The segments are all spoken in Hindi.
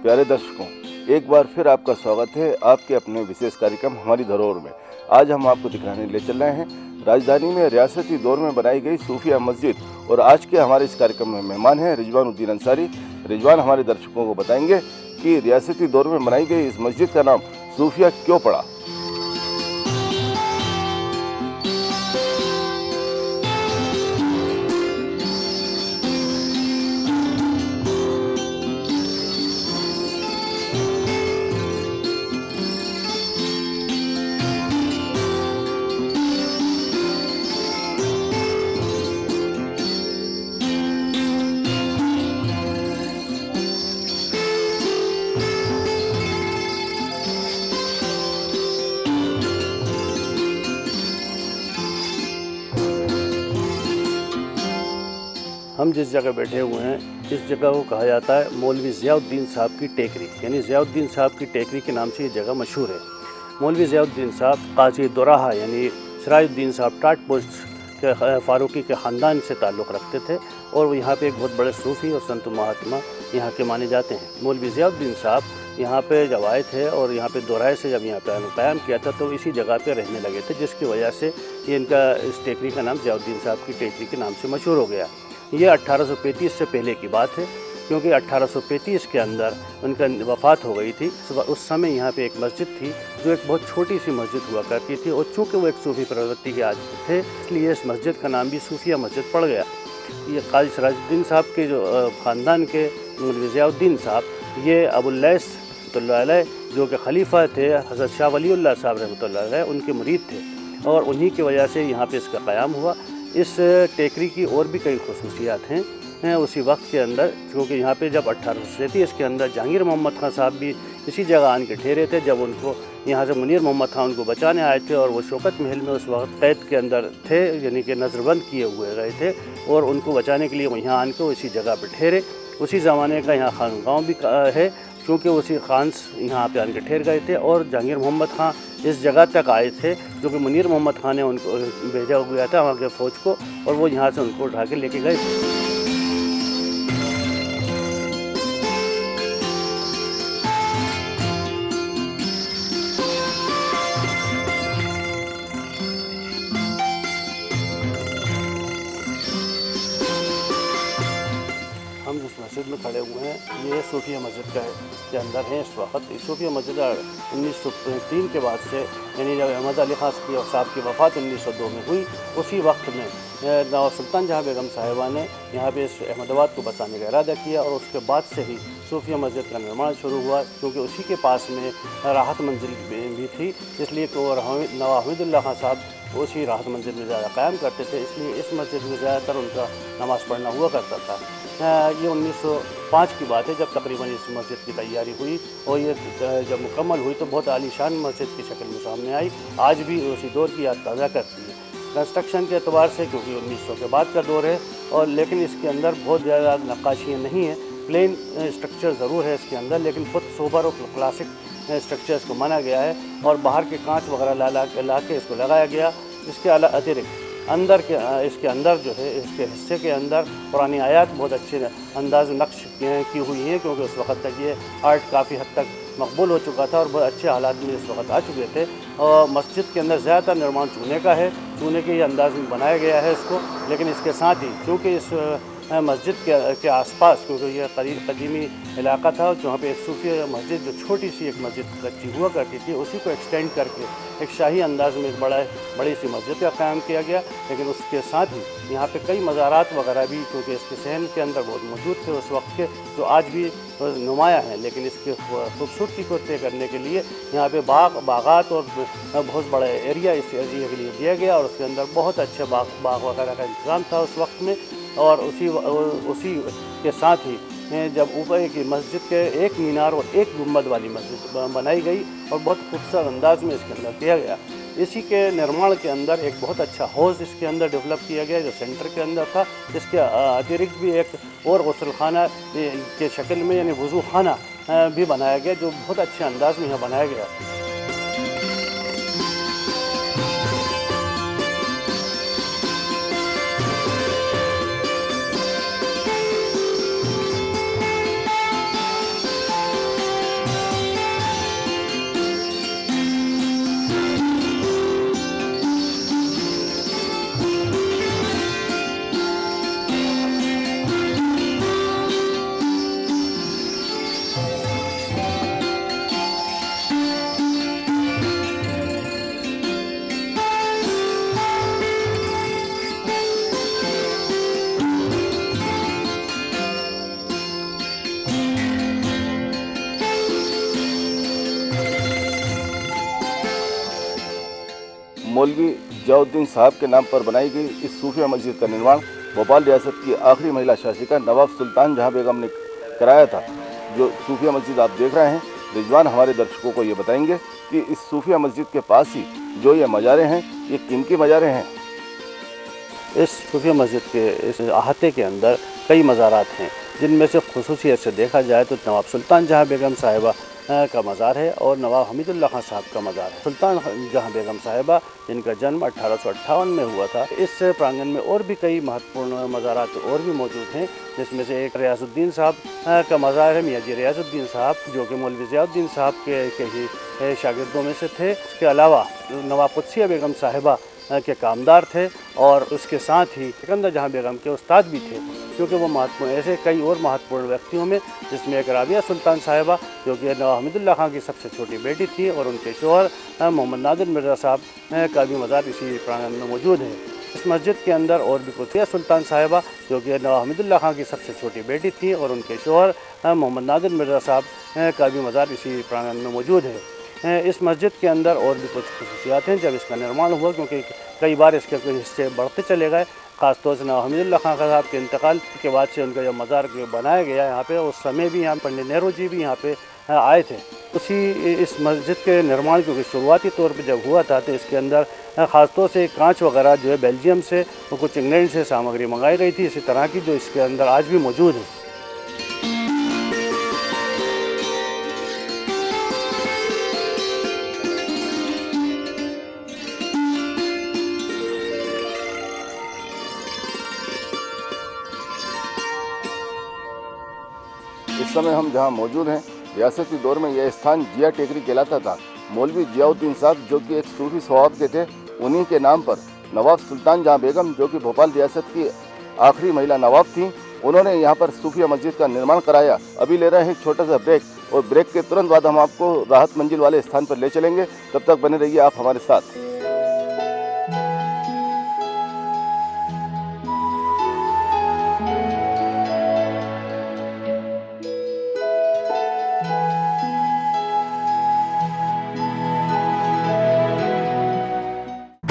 प्यारे दर्शकों, एक बार फिर आपका स्वागत है आपके अपने विशेष कार्यक्रम हमारी धरोहर में। आज हम आपको दिखाने ले चल रहे हैं राजधानी में रियासती दौर में बनाई गई सूफिया मस्जिद। और आज के हमारे इस कार्यक्रम में मेहमान हैं रिजवान उद्दीन अंसारी। रिजवान हमारे दर्शकों को बताएंगे कि रियासती दौर में बनाई गई इस मस्जिद का नाम सूफिया क्यों पड़ा। हम जिस जगह बैठे हुए हैं इस जगह को कहा जाता है मौलवी ज़ियाउद्दीन साहब की टेकरी, यानी ज़ियाउद्दीन साहब की टेकरी के नाम से ये जगह मशहूर है। मौलवी ज़ियाउद्दीन साहब काजी दोराहा यानी सिराजुद्दीन साहब टाट पोस्ट के फ़ारूकी के ख़ानदान से ताल्लुक़ रखते थे और वो यहाँ पे एक बहुत बड़े सूफ़ी और संत महात्मा यहाँ के माने जाते हैं। मौलवी ज़ियाउद्दीन साहब यहाँ पे जब आए थे और यहाँ पे दोराहे से जब यहाँ पे क़याम किया था तो इसी जगह पे रहने लगे थे, जिसकी वजह से ये इनका इस टेकरी का नाम ज़ियाउद्दीन साहब की टेकरी के नाम से मशहूर हो गया। ये 1835 से पहले की बात है, क्योंकि 1835 के अंदर उनका वफ़ात हो गई थी। उस समय यहाँ पे एक मस्जिद थी जो एक बहुत छोटी सी मस्जिद हुआ करती थी और चूँकि वो एक सूफ़ी प्रवृत्ति के आदमी थे इसलिए इस मस्जिद का नाम भी सूफिया मस्जिद पड़ गया। ये काजी सिराजुद्दीन साहब के जो ख़ानदान के मौलवी ज़ियाउद्दीन साहब ये अबुल-लैस रहमतुल्लाह अलैह जो कि खलीफा थे हज़रत शाह वलीउल्लाह साहब रहमतुल्लाह अलैह उनके मुरीद थे और उन्हीं की वजह से यहाँ पे इसका क़याम हुआ। इस टेकरी की और भी कई ख़ुसूसियात हैं उसी वक्त के अंदर, क्योंकि यहाँ पे जब 1837 के अंदर जहांगीर मोहम्मद खां साहब भी इसी जगह आन के ठहरे थे। जब उनको यहाँ से मुनीर मोहम्मद खां उनको बचाने आए थे और वो शौकत महल में उस वक्त कैद के अंदर थे, यानी कि नज़रबंद किए हुए गए थे और उनको बचाने के लिए वो यहाँ आन के इसी जगह पर ठहरे। उसी ज़माने का यहाँ खानगांव भी है, क्योंकि उसी खान्स यहाँ पे आके ठहर गए थे और जहांगीर मोहम्मद खां इस जगह तक आए थे जो कि मुनीर मोहम्मद खां ने उनको भेजा हुआ था वहाँ के फ़ौज को और वो यहाँ से उनको उठा के लेके गए थे। हम जिस मस्जिद में खड़े हुए हैं ये सूफिया मस्जिद के अंदर हैं इस वक्त। सूफिया मस्जिद 1903 के बाद से, यानी जब अहमद अली खां साहब की वफ़ात 1902 में हुई उसी वक्त में नवाब सुल्तान जहाँ बेगम साहिबा ने यहाँ पे इस अहमदाबाद को बसाने का इरादा किया और उसके बाद से ही सूफिया मस्जिद का निर्माण शुरू हुआ, क्योंकि उसी के पास में राहत मंजिल भी थी, इसलिए कि वो नवाब हमीदुल्लाह खां साहब उसी राहत मंजिल में ज़्यादा क़याम करते थे, इसलिए इस मस्जिद में ज़्यादातर उनका नमाज़ पढ़ना हुआ करता था। ये 1905 की बात है जब तकरीबन इस मस्जिद की तैयारी हुई और ये जब मुकम्मल हुई तो बहुत आलीशान मस्जिद की शक्ल में सामने आई। आज भी उसी दौर की याद ताज़ा करती है कंस्ट्रक्शन के एतबार से, क्योंकि 1900 के बाद का दौर है और लेकिन इसके अंदर बहुत ज़्यादा नक्काशियाँ नहीं हैं, प्लेन स्ट्रक्चर ज़रूर है इसके अंदर, लेकिन बहुत सोबर और क्लासिक स्ट्रक्चर्स को माना गया है और बाहर के कांच वगैरह ला के इसको लगाया गया। इसके अतिरिक्त अंदर के इसके अंदर जो है इसके हिस्से के अंदर पुरानी आयात बहुत अच्छे अंदाज नक्श की हुई हैं, क्योंकि उस वक्त तक ये आर्ट काफ़ी हद तक मकबूल हो चुका था और बहुत अच्छे हालात में इस वक्त आ चुके थे। और मस्जिद के अंदर ज़्यादातर निर्माण चूने का है, चूने के अंदाज में बनाया गया है इसको, लेकिन इसके साथ ही क्योंकि इस मस्जिद के आसपास, क्योंकि यह कदीमी इलाका था जहाँ पे एक सूफी मस्जिद जो छोटी सी एक मस्जिद कच्ची हुआ करती थी उसी को एक्सटेंड करके एक शाही अंदाज में एक बड़ी सी मस्जिद का क़याम किया गया। लेकिन उसके साथ ही यहाँ पे कई मज़ारात वगैरह भी, क्योंकि इसके सहन के अंदर बहुत मौजूद थे उस वक्त के, जो आज भी नुमाया हैं, लेकिन इसकी खूबसूरती को तय करने के लिए यहाँ पे बागात और बहुत बड़ा एरिया इस एरिया के लिए दिया गया और उसके अंदर बहुत अच्छे बाग वगैरह का इंतज़ाम था उस वक्त में। और उसी के साथ ही जब ऊपर की मस्जिद के एक मीनार और एक गुंबद वाली मस्जिद बनाई गई और बहुत खूबसूरत अंदाज में इसके अंदर किया गया। इसी के निर्माण के अंदर एक बहुत अच्छा हौज़ इसके अंदर डेवलप किया गया जो सेंटर के अंदर था। इसके अतिरिक्त भी एक और गसलखाना के शक्ल में यानी वज़ू खाना भी बनाया गया जो बहुत अच्छे अंदाज में यहाँ बनाया गया। मौलवी जियाउद्दीन साहब के नाम पर बनाई गई इस सूफिया मस्जिद का निर्माण भोपाल रियासत की आखिरी महिला शासिका नवाब सुल्तान जहां बेगम ने कराया था। जो सूफिया मस्जिद आप देख रहे हैं, रिजवान हमारे दर्शकों को ये बताएंगे कि इस सूफिया मस्जिद के पास ही जो ये मज़ारे हैं, ये किन की मज़ारे हैं। इस सूफिया मस्जिद के इस अहाते के अंदर कई मज़ारात हैं, जिनमें से खुसूसियत से देखा जाए तो नवाब सुल्तान जहां बेगम साहिबा का मज़ार है और नवाब हमीदुल्लाह खान साहब का मज़ार है। सुल्तान जहां बेगम साहिबा जिनका जन्म 1858 में हुआ था। इस प्रांगण में और भी कई महत्वपूर्ण मज़ारात और भी मौजूद हैं, जिसमें से एक रियासुद्दीन साहब का मज़ार है, मियाँ जी रियासुद्दीन साहब, जो कि मौलवी जियाउद्दीन साहब के ही शागिर्दों में से थे। इसके अलावा नवाब कुद्सिया बेगम साहिबा के कामदार थे और उसके साथ ही सिकंदर जहां बेगम के उस्ताद भी थे, क्योंकि वो महत्वपूर्ण ऐसे कई और महत्वपूर्ण व्यक्तियों में, जिसमें एक राबिया सुल्तान साहिबा जो कि नवाब हमीदुल्लाह खान की सबसे छोटी बेटी थी, और उनके शोहर मोहम्मद नादिर मिर्ज़ा साहब का भी मज़ार इसी प्रांगण में मौजूद है। इस मस्जिद के अंदर और भी कुद्सिया सुल्तान साहिबा जो कि नवाब हमीदुल्लाह खान की सबसे छोटी बेटी थी, और उनके शोहर मोहम्मद नादिर मिर्ज़ा साहब का भी मज़ार इसी प्रांगण में मौजूद है। इस मस्जिद के अंदर और भी कुछ खसूसियात हैं जब इसका निर्माण हुआ, क्योंकि कई बार इसके कुछ हिस्से बढ़ते चले गए। ख़ासतौर से नवाब हमीदुल्लाह खान साहब के इंतकाल के बाद से उनका जब मज़ार बनाया गया यहाँ पे, उस समय भी यहाँ पंडित नेहरू जी भी यहाँ पे आए थे। उसी इस मस्जिद के निर्माण क्योंकि शुरुआती तौर पे जब हुआ था, तो इसके अंदर ख़ासतौर से कांच वगैरह जो है बेल्जियम से और कुछ इंग्लैंड से सामग्री मंगाई गई थी, इसी तरह की जो इसके अंदर आज भी मौजूद है। इस समय हम जहां मौजूद हैं, रियासती दौर में यह स्थान जिया टेकरी कहलाता था। मौलवी जियाउद्दीन साहब जो कि एक सूफी स्वभाव के थे, उन्हीं के नाम पर नवाब सुल्तान जहां बेगम जो कि भोपाल रियासत की आखिरी महिला नवाब थीं, उन्होंने यहाँ पर सूफिया मस्जिद का निर्माण कराया। अभी ले रहे हैं एक छोटा सा ब्रेक, और ब्रेक के तुरंत बाद हम आपको राहत मंजिल वाले स्थान पर ले चलेंगे। तब तक बने रहिए आप हमारे साथ।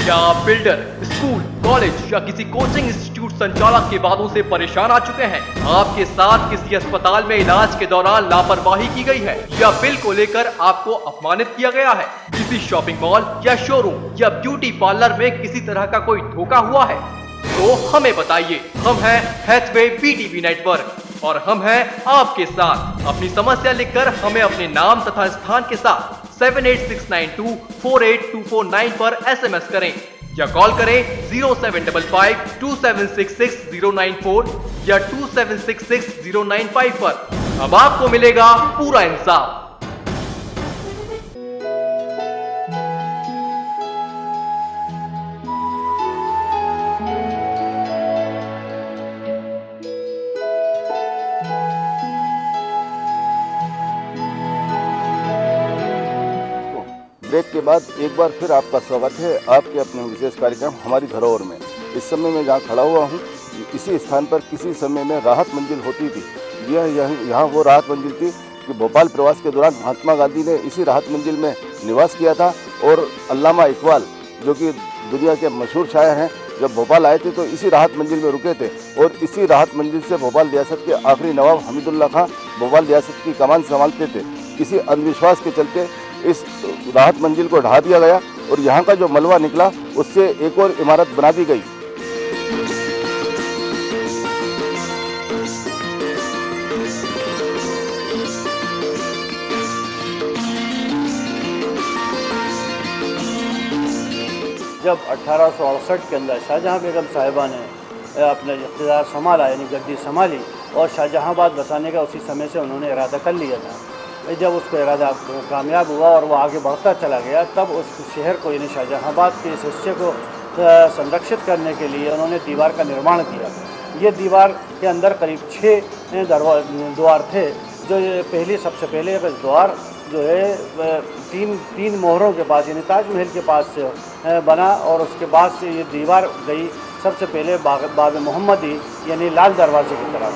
क्या आप बिल्डर, स्कूल, कॉलेज या किसी कोचिंग इंस्टीट्यूट संचालक के वादों से परेशान आ चुके हैं? आपके साथ किसी अस्पताल में इलाज के दौरान लापरवाही की गई है, या बिल को लेकर आपको अपमानित किया गया है? किसी शॉपिंग मॉल या शोरूम या ब्यूटी पार्लर में किसी तरह का कोई धोखा हुआ है, तो हमें बताइए। हम हैं हैथवे बीटीवी नेटवर्क और हम हैं आपके साथ। अपनी समस्या लिखकर हमें अपने नाम तथा स्थान के साथ 7869248249 पर SMS करें या कॉल करें 07552766 या 2766 पर। अब आपको मिलेगा पूरा इंसाफ। ब्रेक के बाद एक बार फिर आपका स्वागत है आपके अपने विशेष कार्यक्रम हमारी धरोहर में। इस समय मैं जहाँ खड़ा हुआ हूँ, इसी स्थान पर किसी समय में राहत मंजिल होती थी। यहाँ वो राहत मंजिल थी कि भोपाल प्रवास के दौरान महात्मा गांधी ने इसी राहत मंजिल में निवास किया था, और अल्लामा इकबाल जो कि दुनिया के मशहूर शायर हैं, जब भोपाल आए थे तो इसी राहत मंजिल में रुके थे, और इसी राहत मंजिल से भोपाल रियासत के आखिरी नवाब हमीदुल्लाह खां भोपाल रियासत की कमान संभालते थे। किसी अंधविश्वास के चलते इस राहत मंजिल को ढहा दिया गया, और यहाँ का जो मलबा निकला उससे एक और इमारत बना दी गई। जब 1868 के अंदर शाहजहां बेगम साहिबा ने अपना इख्तियार संभाला, यानी गद्दी संभाली, और शाहजहांबाद बसाने का उसी समय से उन्होंने इरादा कर लिया था। जब उसका इरादा कामयाब हुआ और वो आगे बढ़ता चला गया, तब उस शहर को यानी शाहजहांबाद के इस हिस्से को संरक्षित करने के लिए उन्होंने दीवार का निर्माण किया। ये दीवार के अंदर करीब 6 द्वार थे। जो ये सबसे पहले द्वार जो है तीन मोहरों के पास यानी ताजमहल के पास से बना, और उसके बाद से ये दीवार गई सबसे पहले बाब मोहम्मदी यानी लाल दरवाजे की तरफ।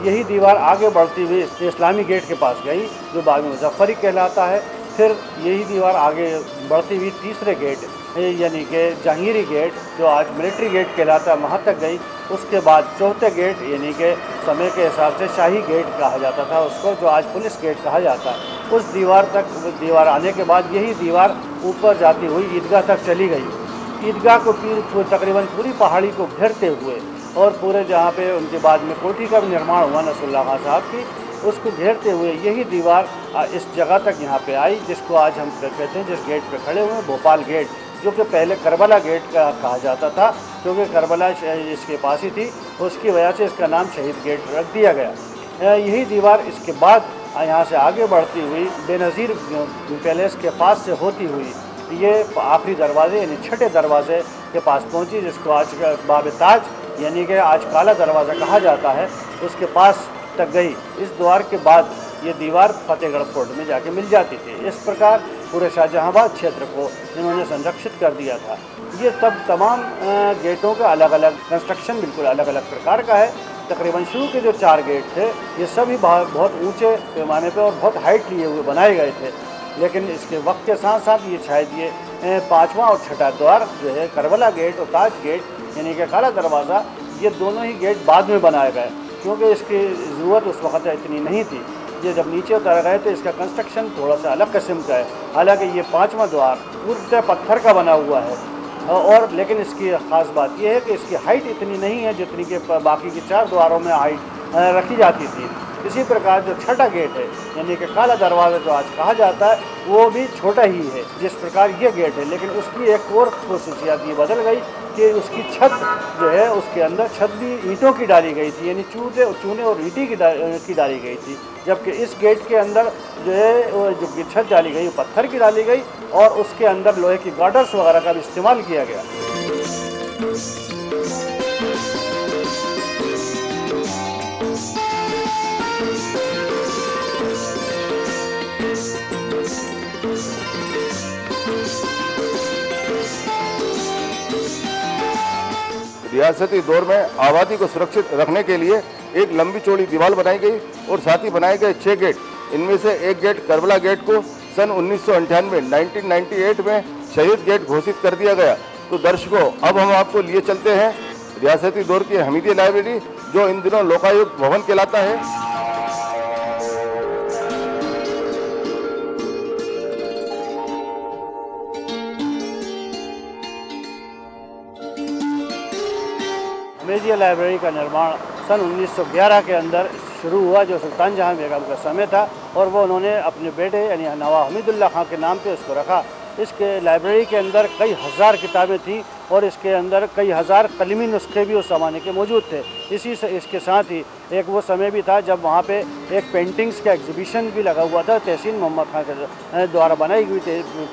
यही दीवार आगे बढ़ती हुई इस्लामी गेट के पास गई जो बाब मुज़फ़्फ़री कहलाता है। फिर यही दीवार आगे बढ़ती हुई तीसरे गेट यानी कि जहांगीरी गेट जो आज मिलिट्री गेट कहलाता है वहाँ तक गई। उसके बाद चौथे गेट यानी कि समय के हिसाब से शाही गेट कहा जाता था उसको, जो आज पुलिस गेट कहा जाता है, उस दीवार तक दीवार आने के बाद यही दीवार ऊपर जाती हुई ईदगाह तक चली गई। ईदगाह को तकरीबन पूरी पहाड़ी को घेरते हुए और पूरे जहाँ पे उनके बाद में कोठी का भी निर्माण हुआ नसरुल्लाह खां साहब की, उसको घेरते हुए यही दीवार इस जगह तक यहाँ पे आई, जिसको आज हम कहते हैं, जिस गेट पे खड़े हुए हैं भोपाल गेट, जो कि पहले करबला गेट का कहा जाता था, क्योंकि करबला इसके पास ही थी, उसकी वजह से इसका नाम शहीद गेट रख दिया गया। यही दीवार इसके बाद यहाँ से आगे बढ़ती हुई बेनज़ीर पैलेस के पास से होती हुई ये आखिरी दरवाजे यानी छठे दरवाजे के पास पहुँची, जिसको आज बाब ताज यानी कि आज काला दरवाज़ा कहा जाता है, उसके पास तक गई। इस द्वार के बाद ये दीवार फतेहगढ़ फोर्ट में जाके मिल जाती थी। इस प्रकार पूरे शाहजहांबाद क्षेत्र को इन्होंने संरक्षित कर दिया था। ये तब तमाम गेटों का अलग अलग कंस्ट्रक्शन बिल्कुल अलग अलग प्रकार का है। तकरीबन शुरू के जो 4 गेट थे ये सभी बहुत ऊंचे पैमाने पे और बहुत हाइट लिए हुए बनाए गए थे, लेकिन इसके वक्त के साथ साथ ये शायद ये 5वां और छठा द्वार जो है करबला गेट और ताज गेट यानी कि काला दरवाज़ा, ये दोनों ही गेट बाद में बनाए गए, क्योंकि इसकी ज़रूरत उस वक्त इतनी नहीं थी। ये जब नीचे उतर गए तो इसका कंस्ट्रक्शन थोड़ा सा अलग किस्म का है। हालांकि ये 5वां द्वार पूरे पत्थर का बना हुआ है, और लेकिन इसकी ख़ास बात यह है कि इसकी हाइट इतनी नहीं है जितनी कि बाकी के 4 द्वारों में हाइट रखी जाती थी। इसी प्रकार जो छठा गेट है यानी कि काला दरवाज़ा जो आज कहा जाता है वो भी छोटा ही है जिस प्रकार ये गेट है, लेकिन उसकी एक और खसूसियत ये बदल गई कि उसकी छत जो है उसके अंदर छत भी ईंटों की डाली गई थी, यानी चूने और ईंटी की डाली गई थी, जबकि इस गेट के अंदर जो है जो छत डाली गई वो पत्थर की डाली गई और उसके अंदर लोहे की गार्डर्स वगैरह का भी इस्तेमाल किया गया। रियासती दौर में आबादी को सुरक्षित रखने के लिए एक लंबी चौड़ी दीवार बनाई गई और साथ ही बनाए गए 6 गेट। इनमें से एक गेट करबला गेट को सन 1998 में शहीद गेट घोषित कर दिया गया। तो दर्शकों, अब हम आपको लिए चलते हैं रियासती दौर की हमीदिया लाइब्रेरी, जो इन दिनों लोकायुक्त भवन कहलाता है। हमीदिया लाइब्रेरी का निर्माण सन 1911 के अंदर शुरू हुआ, जो सुल्तान जहां बेगम का समय था, और वो उन्होंने अपने बेटे यानी नवाब हमीदुल्लाह खां के नाम पे उसको रखा। इसके लाइब्रेरी के अंदर कई हज़ार किताबें थीं और इसके अंदर कई हज़ार कलमी नुस्खे भी उस ज़माने के मौजूद थे। इसी से इसके साथ ही एक वो समय भी था जब वहाँ पे एक पेंटिंग्स का एग्जीबिशन भी लगा हुआ था, तहसीन मोहम्मद खां के द्वारा बनाई हुई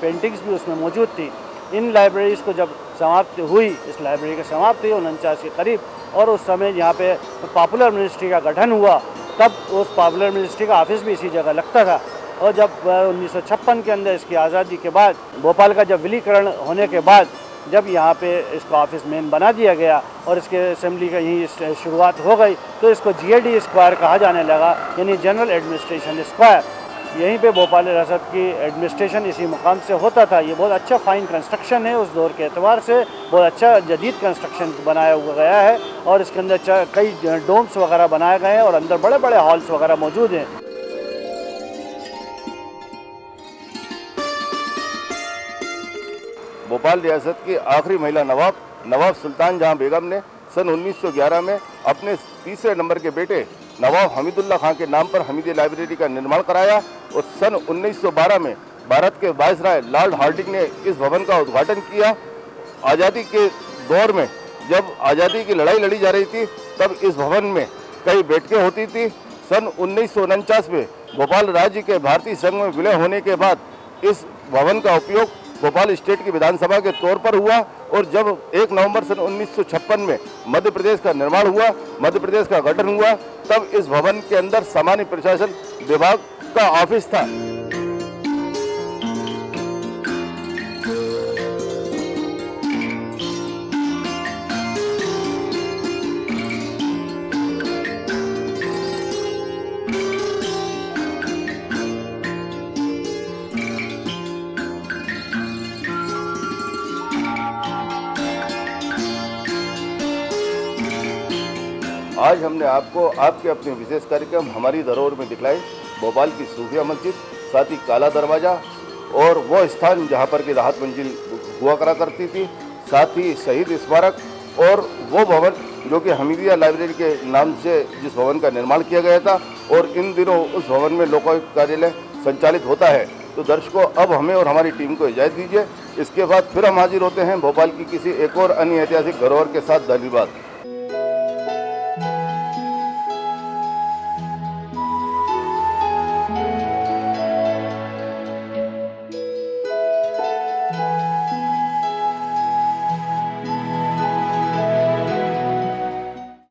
पेंटिंग्स भी उसमें मौजूद थी। इन लाइब्रेरीज़ को जब समाप्त हुई, इस लाइब्रेरी की समाप्ति 49 के करीब, और उस समय यहाँ पे पॉपुलर मिनिस्ट्री का गठन हुआ, तब उस पॉपुलर मिनिस्ट्री का ऑफिस भी इसी जगह लगता था। और जब 1956 के अंदर इसकी आज़ादी के बाद भोपाल का जब विलीकरण होने के बाद जब यहाँ पे इसको ऑफिस मेन बना दिया गया और इसके असेंबली का यही शुरुआत हो गई, तो इसको GAD स्क्वायर कहा जाने लगा, यानी जनरल एडमिनिस्ट्रेशन स्क्वायर। यहीं पे भोपाल रियासत की एडमिनिस्ट्रेशन इसी मुकाम से होता था। ये बहुत अच्छा फाइन कंस्ट्रक्शन है, उस दौर के एतबार से बहुत अच्छा जदीद कंस्ट्रक्शन बनाया हुआ गया है, और इसके अंदर कई डोम्स वगैरह बनाए गए हैं और अंदर बड़े बड़े हॉल्स वगैरह मौजूद हैं। भोपाल रियासत की आखिरी महिला नवाब सुल्तान जहां बेगम ने सन 1911 में अपने तीसरे नंबर के बेटे नवाब हमीदुल्लाह खां के नाम पर हमीदिया लाइब्रेरी का निर्माण कराया, और सन 1912 में भारत के वायसराय लॉर्ड हार्डिंग ने इस भवन का उद्घाटन किया। आज़ादी के दौर में जब आज़ादी की लड़ाई लड़ी जा रही थी, तब इस भवन में कई बैठकें होती थी। सन 1949 में भोपाल राज्य के भारतीय संघ में विलय होने के बाद इस भवन का उपयोग भोपाल स्टेट की विधानसभा के तौर पर हुआ, और जब 1 नवंबर सन 1956 में मध्य प्रदेश का निर्माण हुआ, मध्य प्रदेश का गठन हुआ, तब इस भवन के अंदर सामान्य प्रशासन विभाग का ऑफिस था। आज हमने आपको आपके अपने विशेष कार्यक्रम हमारी धरोहर में दिखलाई भोपाल की सूफिया मस्जिद, साथ ही काला दरवाज़ा और वो स्थान जहाँ पर की राहत मंजिल हुआ करा करती थी, साथ ही शहीद स्मारक और वो भवन जो कि हमीदिया लाइब्रेरी के नाम से जिस भवन का निर्माण किया गया था और इन दिनों उस भवन में लोकायुक्त कार्यालय संचालित होता है। तो दर्शकों, अब हमें और हमारी टीम को इजाज़त दीजिए। इसके बाद फिर हम हाजिर होते हैं भोपाल की किसी एक और अन्य ऐतिहासिक धरोहर के साथ। धन्यवाद।